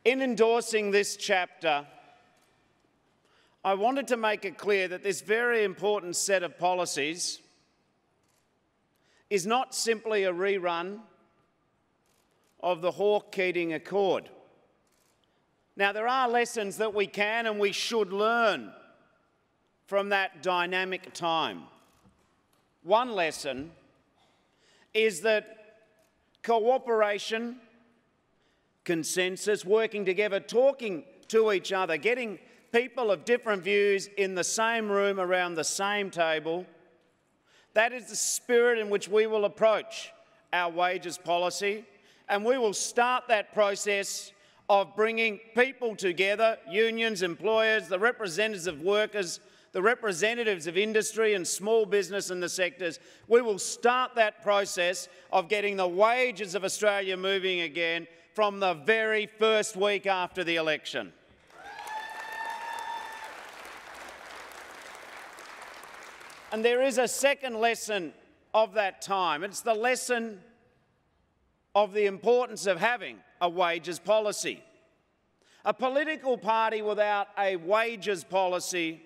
In endorsing this chapter, I wanted to make it clear that this very important set of policies is not simply a rerun of the Hawke-Keating Accord. Now, there are lessons that we can and we should learn from that dynamic time. One lesson is that cooperation, consensus, working together, talking to each other, getting people of different views in the same room around the same table, that is the spirit in which we will approach our wages policy, and we will start that process of bringing people together, unions, employers, the representatives of workers, the representatives of industry and small business in the sectors. We will start that process of getting the wages of Australia moving again from the very first week after the election. And there is a second lesson of that time. It's the lesson of the importance of having a wages policy. A political party without a wages policy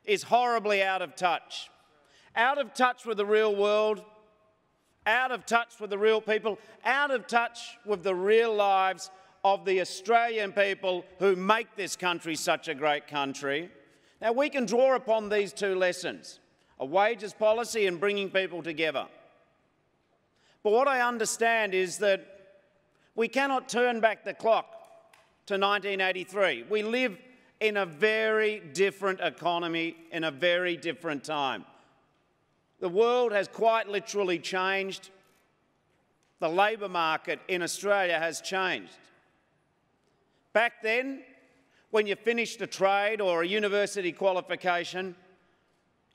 is horribly out of touch with the real world, out of touch with the real people, out of touch with the real lives of the Australian people who make this country such a great country. Now, we can draw upon these two lessons, a wages policy and bringing people together. But what I understand is that we cannot turn back the clock to 1983. We live in a very different economy, in a very different time. The world has quite literally changed. The labour market in Australia has changed. Back then, when you finished a trade or a university qualification,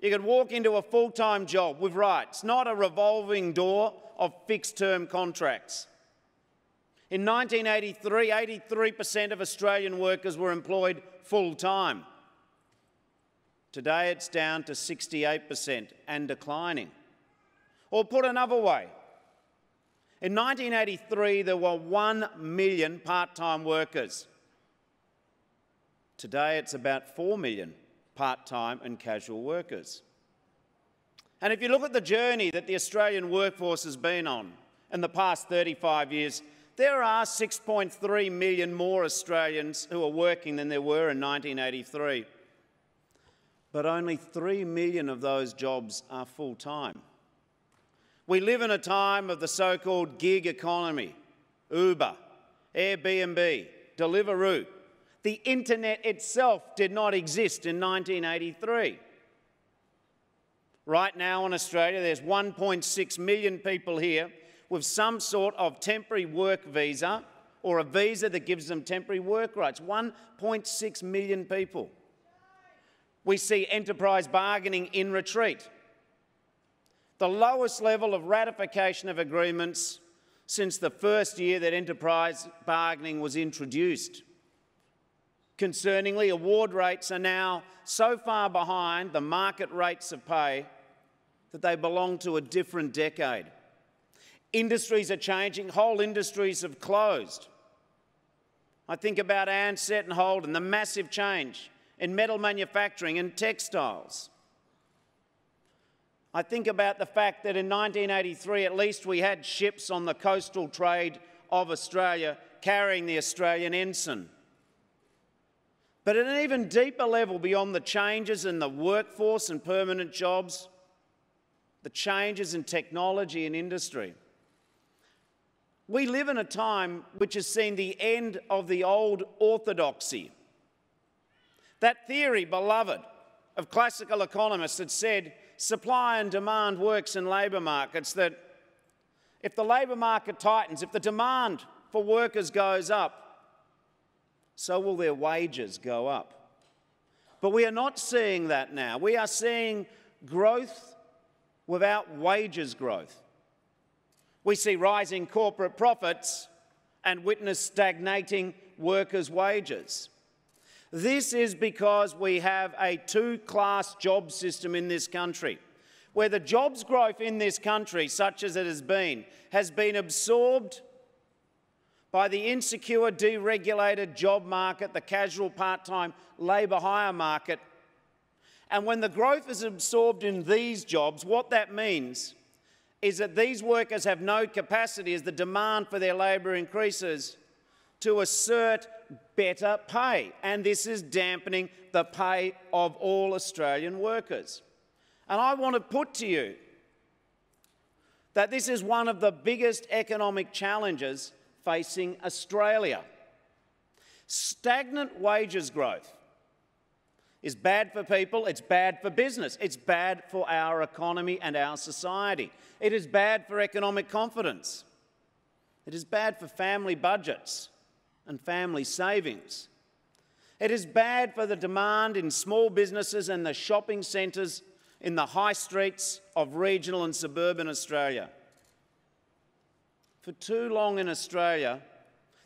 you could walk into a full-time job with rights, not a revolving door of fixed-term contracts. In 1983, 83% of Australian workers were employed full-time. Today it's down to 68% and declining. Or put another way, in 1983 there were 1 million part-time workers. Today it's about 4 million part-time and casual workers. And if you look at the journey that the Australian workforce has been on in the past 35 years, there are 6.3 million more Australians who are working than there were in 1983. But only 3 million of those jobs are full-time. We live in a time of the so-called gig economy, Uber, Airbnb, Deliveroo. The internet itself did not exist in 1983. Right now in Australia, there's 1.6 million people here with some sort of temporary work visa or a visa that gives them temporary work rights. 1.6 million people. We see enterprise bargaining in retreat. The lowest level of ratification of agreements since the first year that enterprise bargaining was introduced. Concerningly, award rates are now so far behind the market rates of pay that they belong to a different decade. Industries are changing, whole industries have closed. I think about Ansett and Holden, the massive change in metal manufacturing and textiles. I think about the fact that in 1983 at least we had ships on the coastal trade of Australia carrying the Australian ensign. But at an even deeper level beyond the changes in the workforce and permanent jobs, the changes in technology and industry. We live in a time which has seen the end of the old orthodoxy. That theory, beloved, of classical economists that said supply and demand works in labour markets, that if the labour market tightens, if the demand for workers goes up, so will their wages go up. But we are not seeing that now. We are seeing growth without wages growth. We see rising corporate profits and witness stagnating workers' wages. This is because we have a two-class job system in this country, where the jobs growth in this country, such as it has been absorbed by the insecure, deregulated job market, the casual part-time labour hire market. And when the growth is absorbed in these jobs, what that means is that these workers have no capacity, as the demand for their labour increases, to assert better pay. And this is dampening the pay of all Australian workers. And I want to put to you that this is one of the biggest economic challenges facing Australia. Stagnant wages growth is bad for people, it's bad for business, it's bad for our economy and our society. It is bad for economic confidence. It is bad for family budgets and family savings. It is bad for the demand in small businesses and the shopping centres in the high streets of regional and suburban Australia. For too long in Australia,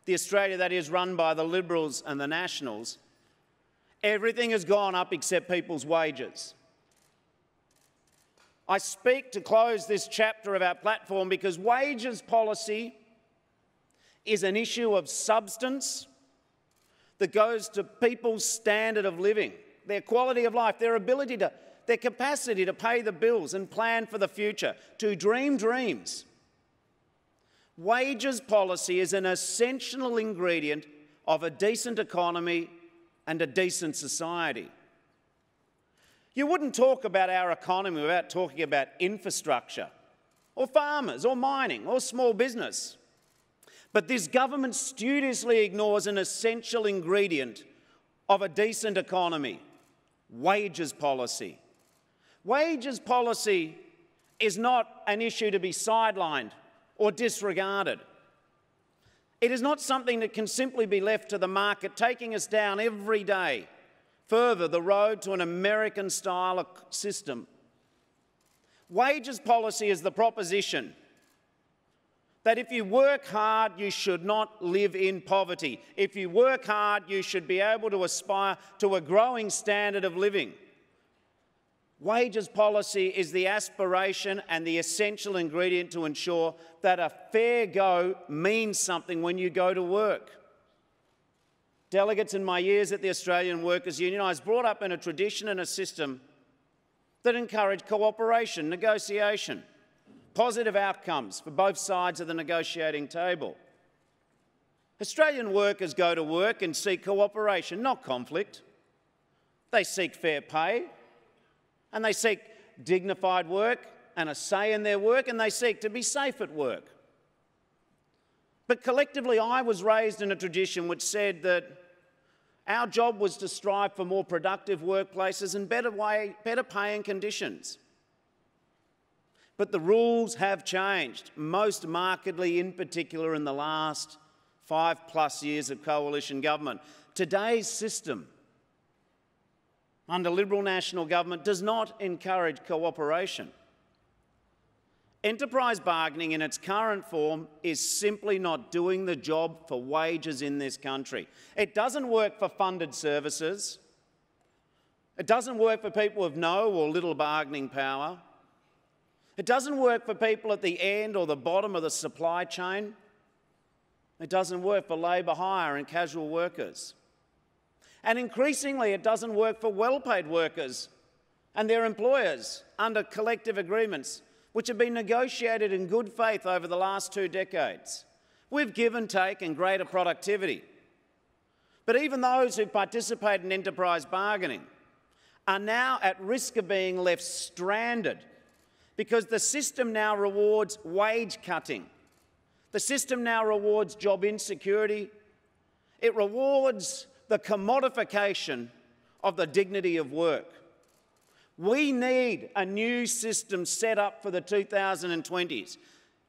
the Australia that is run by the Liberals and the Nationals, everything has gone up except people's wages. I speak to close this chapter of our platform because wages policy is an issue of substance that goes to people's standard of living, their quality of life, their capacity to pay the bills and plan for the future, to dream dreams. Wages policy is an essential ingredient of a decent economy and a decent society. You wouldn't talk about our economy without talking about infrastructure, or farmers, or mining, or small business. But this government studiously ignores an essential ingredient of a decent economy: wages policy. Wages policy is not an issue to be sidelined or disregarded. It is not something that can simply be left to the market, taking us down every day further the road to an American-style system. Wages policy is the proposition that if you work hard, you should not live in poverty. If you work hard, you should be able to aspire to a growing standard of living. Wages policy is the aspiration and the essential ingredient to ensure that a fair go means something when you go to work. Delegates in my years at the Australian Workers' Union, I was brought up in a tradition and a system that encouraged cooperation, negotiation, positive outcomes for both sides of the negotiating table. Australian workers go to work and seek cooperation, not conflict. They seek fair pay, and they seek dignified work and a say in their work, and they seek to be safe at work. But collectively, I was raised in a tradition which said that our job was to strive for more productive workplaces and better paying conditions. But the rules have changed, most markedly in particular in the last 5+ years of coalition government. Today's system under Liberal National government does not encourage cooperation. Enterprise bargaining in its current form is simply not doing the job for wages in this country. It doesn't work for funded services. It doesn't work for people with no or little bargaining power. It doesn't work for people at the end or the bottom of the supply chain. It doesn't work for labour hire and casual workers. And increasingly, it doesn't work for well-paid workers and their employers under collective agreements which have been negotiated in good faith over the last 2 decades, with give and take and greater productivity. But even those who participate in enterprise bargaining are now at risk of being left stranded because the system now rewards wage cutting. The system now rewards job insecurity. It rewards the commodification of the dignity of work. We need a new system set up for the 2020s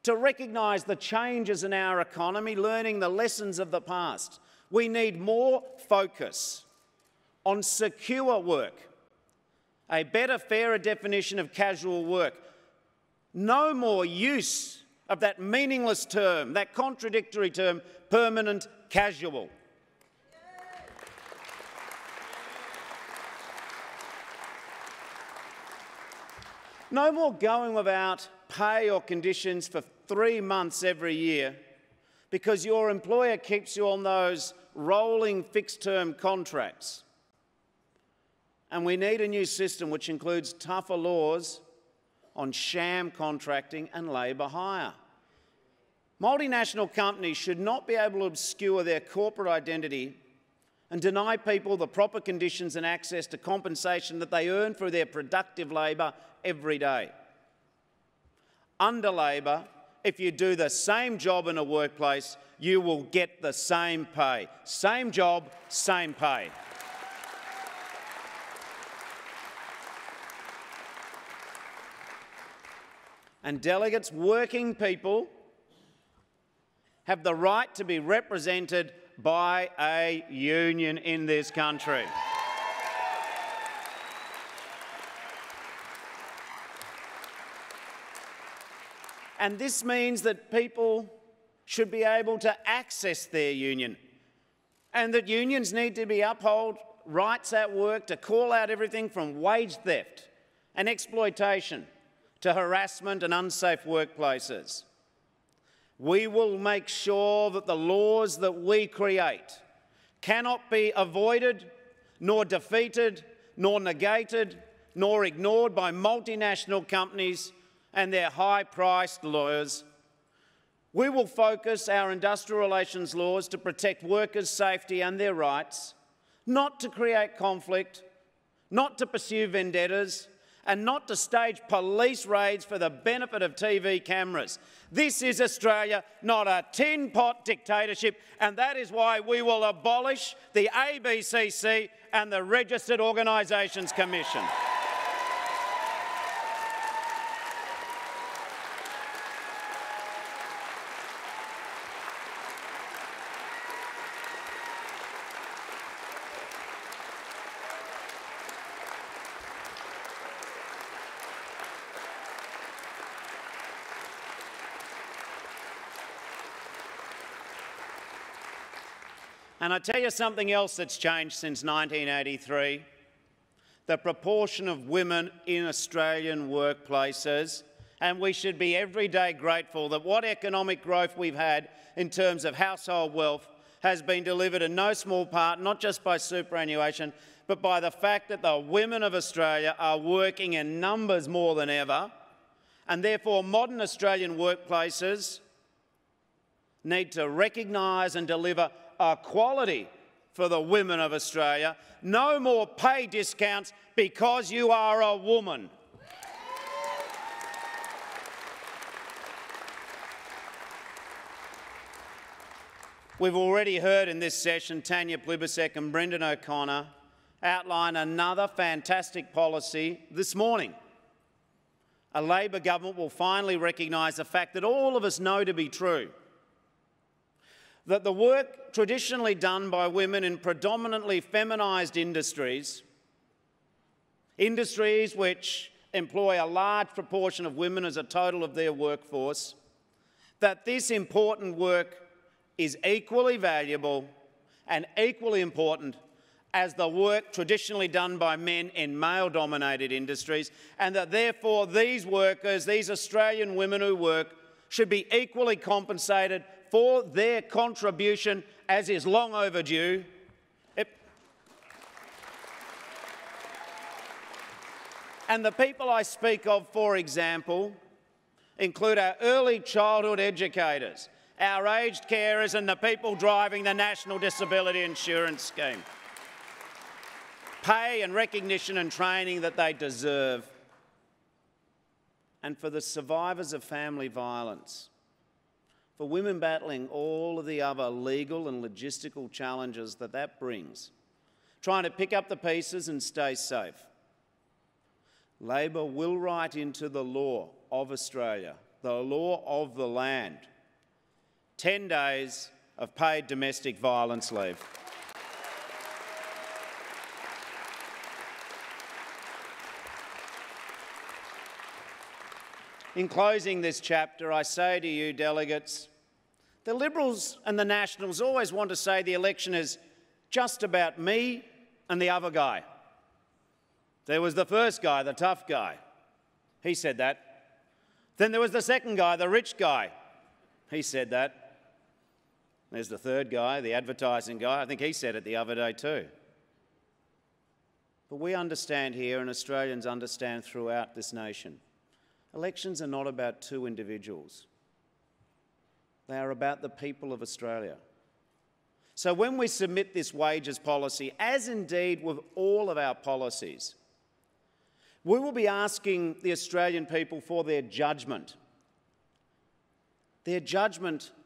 to recognise the changes in our economy, learning the lessons of the past. We need more focus on secure work, a better, fairer definition of casual work, no more use of that meaningless term, that contradictory term, permanent casual. No more going without pay or conditions for 3 months every year because your employer keeps you on those rolling fixed-term contracts. And we need a new system which includes tougher laws on sham contracting and labour hire. Multinational companies should not be able to obscure their corporate identity and deny people the proper conditions and access to compensation that they earn for their productive labour every day. Under Labor, if you do the same job in a workplace, you will get the same pay. Same job, same pay. And delegates, working people have the right to be represented by a union in this country. And this means that people should be able to access their union, and that unions need to be upheld rights at work to call out everything from wage theft and exploitation to harassment and unsafe workplaces. We will make sure that the laws that we create cannot be avoided, nor defeated, nor negated, nor ignored by multinational companies and their high-priced lawyers. We will focus our industrial relations laws to protect workers' safety and their rights, not to create conflict, not to pursue vendettas, and not to stage police raids for the benefit of TV cameras. This is Australia, not a tin pot dictatorship, and that is why we will abolish the ABCC and the Registered Organisations Commission. And I tell you something else that's changed since 1983. The proportion of women in Australian workplaces, and we should be every day grateful that what economic growth we've had in terms of household wealth has been delivered in no small part, not just by superannuation, but by the fact that the women of Australia are working in numbers more than ever, and therefore modern Australian workplaces need to recognise and deliver equality for the women of Australia. No more pay discounts because you are a woman. We've already heard in this session Tanya Plibersek and Brendan O'Connor outline another fantastic policy this morning. A Labor government will finally recognise the fact that all of us know to be true, that the work traditionally done by women in predominantly feminised industries, industries which employ a large proportion of women as a total of their workforce, that this important work is equally valuable and equally important as the work traditionally done by men in male-dominated industries, and that therefore these workers, these Australian women who work, should be equally compensated for their contribution, as is long overdue. And the people I speak of, for example, include our early childhood educators, our aged carers and the people driving the National Disability Insurance Scheme. Pay and recognition and training that they deserve. And for the survivors of family violence, for women battling all of the other legal and logistical challenges that that brings, trying to pick up the pieces and stay safe. Labor will write into the law of Australia, the law of the land, 10 days of paid domestic violence leave. In closing this chapter, I say to you, delegates, the Liberals and the Nationals always want to say the election is just about me and the other guy. There was the first guy, the tough guy. He said that. Then there was the second guy, the rich guy. He said that. There's the third guy, the advertising guy. I think he said it the other day too. But we understand here, and Australians understand throughout this nation, elections are not about two individuals. They are about the people of Australia. So when we submit this wages policy, as indeed with all of our policies, we will be asking the Australian people for their judgment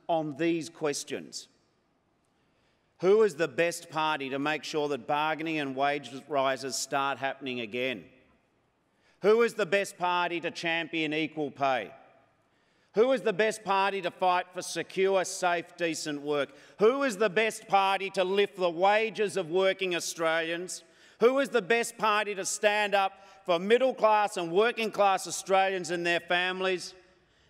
on these questions. Who is the best party to make sure that bargaining and wage rises start happening again? Who is the best party to champion equal pay? Who is the best party to fight for secure, safe, decent work? Who is the best party to lift the wages of working Australians? Who is the best party to stand up for middle-class and working-class Australians and their families?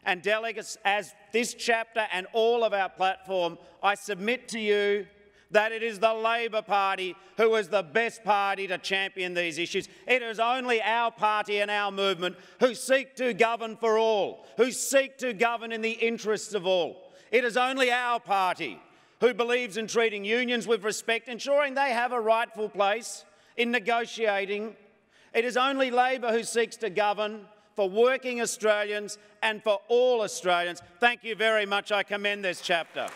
And delegates, as this chapter and all of our platform, I submit to you that it is the Labor Party who is the best party to champion these issues. It is only our party and our movement who seek to govern for all, who seek to govern in the interests of all. It is only our party who believes in treating unions with respect, ensuring they have a rightful place in negotiating. It is only Labor who seeks to govern for working Australians and for all Australians. Thank you very much. I commend this chapter.